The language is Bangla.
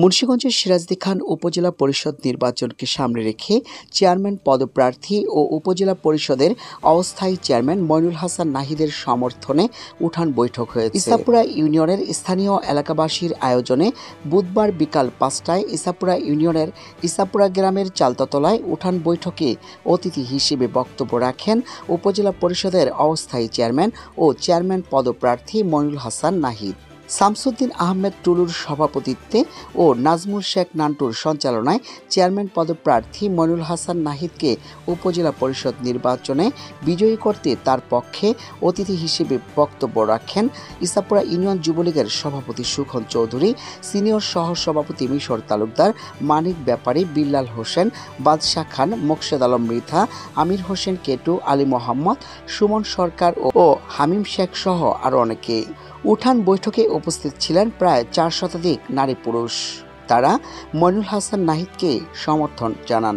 মুন্সিগঞ্জের সিরাজদি খান উপজেলা পরিষদ নির্বাচনকে সামনে রেখে চেয়ারম্যান পদপ্রার্থী ও উপজেলা পরিষদের অস্থায়ী চেয়ারম্যান মইনুল হাসান নাহিদের সমর্থনে উঠান বৈঠক হয়েছে। ইসাপুরা ইউনিয়নের স্থানীয় এলাকাবাসীর আয়োজনে বুধবার বিকাল ৫টায় ইসাপুরা ইউনিয়নের ইসাপুরা গ্রামের চালতাতলায় উঠান বৈঠকে অতিথি হিসেবে বক্তব্য রাখেন উপজেলা পরিষদের অস্থায়ী চেয়ারম্যান ও চেয়ারম্যান পদপ্রার্থী মইনুল হাসান নাহিদ। শামসুদ্দিন আহমেদ টুলুর সভাপতিত্বে ও নাজমুল শেখ নান্টুর সঞ্চালনায় চেয়ারম্যান পদপ্রার্থী মইনুল হাসান নাহিদকে উপজেলা পরিষদ নির্বাচনে বিজয়ী করতে তার পক্ষে অতিথি হিসেবে বক্তব্য রাখেন ইসাপুরা ইউনিয়ন যুবলীগের সভাপতি সুখন চৌধুরী, সিনিয়র সহ সভাপতি মিশর তালুকদার, মানিক ব্যাপারী, বিল্লাল হোসেন, বাদশাহ খান, মোকশেদ আলম মৃধা, আমির হোসেন কেটু, আলী মোহাম্মদ, সুমন সরকার ও হামিম শেখ সহ আরও অনেকে। উঠান বৈঠকে উপস্থিত ছিলেন প্রায় 4 শতাধিক নারী পুরুষ। তারা মইনুল হাসান নাহিদকে সমর্থন জানান।